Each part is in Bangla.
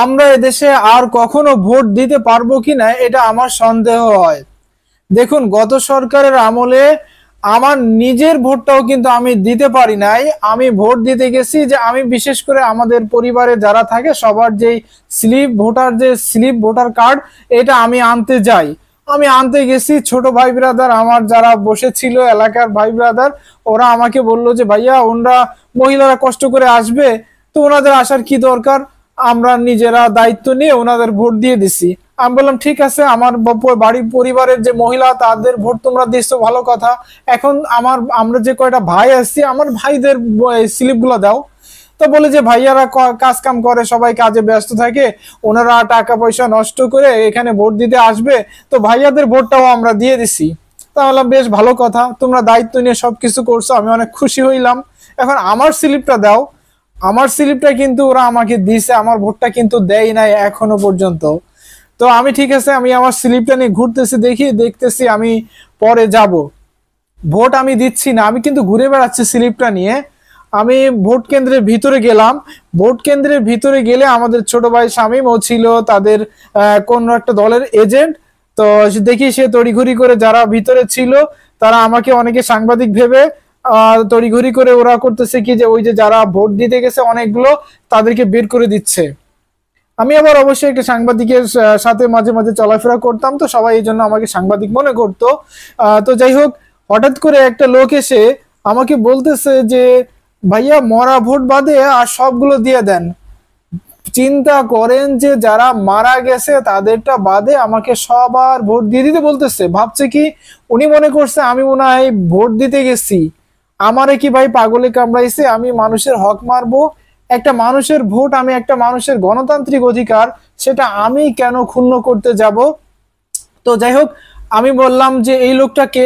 আমরা এদেশে আর কখনো ভোট দিতে পারবো কিনা এটা আমার সন্দেহ হয়। দেখুন, গত সরকারের আমলে আমার নিজের ভোটটাও কিন্তু আমি দিতে পারি নাই। আমি ভোট দিতে গেছি যে আমি বিশেষ করে আমাদের পরিবারে যারা থাকে সবার যেই স্লিপ ভোটার কার্ড, এটা আমি আনতে যাই। আমি আনতে গেছি, ছোট ভাই ব্রাদার আমার যারা বসেছিল এলাকার ভাই ব্রাদার, ওরা আমাকে বললো যে ভাইয়া ওনরা মহিলারা কষ্ট করে আসবে, তো ওনাদের আসার কি দরকার, আমরা নিজেরা দায়িত্ব নিয়ে ওনাদের ভোট দিয়ে দিছি। আমি বললাম ঠিক আছে, আমার বাড়ির পরিবারের যে মহিলা তাদের ভোট তোমরা দিচ্ছ ভালো কথা, এখন আমরা যে কয়টা ভাই আসছি আমার ভাইদের স্লিপ গুলো দাও। তো বলে যে ভাইয়ারা কাজ কাম করে, সবাই কাজে ব্যস্ত থাকে, ওনারা টাকা পয়সা নষ্ট করে এখানে ভোট দিতে আসবে, তো ভাইয়াদের ভোটটাও আমরা দিয়ে দিছি। তাহলে বেশ ভালো কথা, তোমরা দায়িত্ব নিয়ে সবকিছু করছো, আমি অনেক খুশি হইলাম। এখন আমার স্লিপটা দাও। আমার স্লিপটা কিন্তু ওরা আমাকে দিছে, আমার ভোটটা কিন্তু দেয় নাই এখনো পর্যন্ত। তো আমি ঠিক আছে, আমি আমার স্লিপটা নিয়ে ঘুরতেছি, দেখতেছি আমি পরে যাব। ভোট আমি দিচ্ছি না, আমি কিন্তু ঘুরে বেড়াচ্ছি স্লিপটা নিয়ে। আমি ভোট কেন্দ্রের ভিতরে গেলাম। ভোট কেন্দ্রের ভিতরে গেলে আমাদের ছোট ভাই শামীম ও ছিল তাদের কোন একটা দলের এজেন্ট। তো দেখি সে তড়িঘড়ি করে, যারা ভিতরে ছিল তারা আমাকে অনেকে সাংবাদিক ভেবে তড়িঘড়ি করে ওরা করতেছে কি যে ওই যে যারা ভোট দিতে গেছে অনেকগুলো, তাদেরকে বের করে দিচ্ছে। আমি আবার অবশ্যই একটা সাংবাদিকের সাথে মাঝে মাঝে চলাফেরা করতাম, তো সবাই এই জন্য আমাকে সাংবাদিক মনে করতো। তো যাই হোক, হঠাৎ করে একটা লোক এসে আমাকে বলতেছে যে ভাইয়া মরা ভোট বাদে আর সবগুলো দিয়ে দেন। চিন্তা করেন যে যারা মারা গেছে তাদেরটা বাদে আমাকে সবার ভোট দিয়ে দিতে বলতেছে। ভাবছে কি, উনি মনে করছে আমি মনে হয় ভোট দিতে গেছি, আমারে কি ভাই পাগলে কামড়াইছে, আমি মানুষের হক মারবো? একটা মানুষের ভোট, আমি একটা মানুষের গণতান্ত্রিক অধিকার, সেটা আমি কেন ক্ষুণ্ণ করতে যাব? তো যাই হোক, আমি বললাম যে এই লোকটাকে,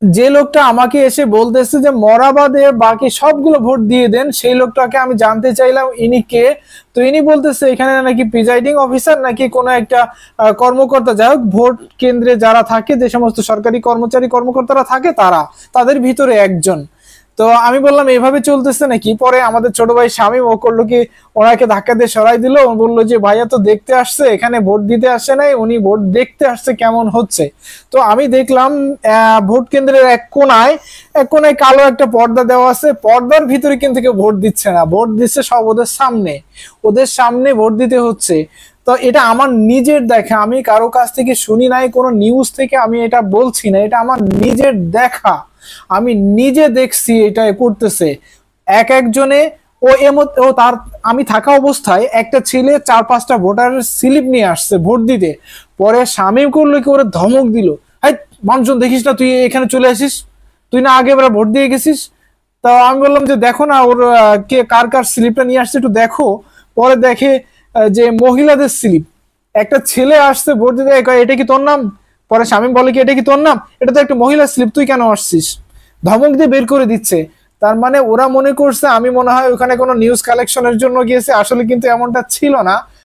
যে লোকটা আমাকে এসে বলতেছে যে মরাবাদে বাকি সবগুলো ভোট দিয়ে দেন, সেই লোকটাকে আমি জানতে চাইলাম ইনি কে। তো ইনি বলতেছে এখানে নাকি প্রিজাইডিং অফিসার নাকি কোনো একটা কর্মকর্তা, যাই হোক ভোট কেন্দ্রে যারা থাকে, যে সমস্ত সরকারি কর্মকর্তারা থাকে তাদের ভিতরে একজন। তো আমি বললাম এভাবে চলতেছে নাকি? পরে আমাদের ছোট ভাই শামীম ও করলো কি, ওনাকে ধাক্কা দিয়ে সরাই দিল। ও বললো যে ভাইয়া তো দেখতে আসছে, এখানে ভোট দিতে আসে নাই, উনি ভোট দেখতে আসছে কেমন হচ্ছে। তো আমি দেখলাম ভোট কেন্দ্রের এক কোনায় কালো একটা পর্দা দেওয়া আছে, পর্দার ভিতরে কিন্তু কেউ ভোট দিচ্ছে না, ভোট দিচ্ছে সব ওদের সামনে ভোট দিতে হচ্ছে। তো এটা আমার নিজের দেখা, আমি কারো কাছ থেকে শুনি নাই, কোনো নিউজ থেকে আমি এটা বলছি না, এটা আমার নিজের দেখা, আমি নিজে দেখছি এটা করতেছে এক একজনে। ও তার, আমি থাকা অবস্থায় একটা ছেলে 4-5টা ভোটারের স্লিপ নিয়ে আসছে ভোট দিতে। পরে শামীম করলো কি, ওরে ধমক দিল, হাই মানুষজন দেখিস না, তুই এখানে চলে আসিস, তুই না আগে এবার ভোট দিয়ে গেছিস? তো আমি বললাম যে দেখো না ওর কে কার কার স্লিপটা নিয়ে আসছে একটু দেখো। পরে দেখে যে মহিলাদের স্লিপ, একটা ছেলে আসছে ভোট দিতে, এটা কি তোর নাম? পরে শামীম বলে কি এটা কি তোর নাম, এটা তো একটা মহিলা স্লিপ, তুই কেন আসছিস? ধমক দিয়ে বের করে দিচ্ছে। তার মানে ওরা মনে করছে আমি মনে হয় ওখানে কোনো নিউজ কালেকশনের জন্য গিয়েছে, আসলে কিন্তু এমনটা ছিল না।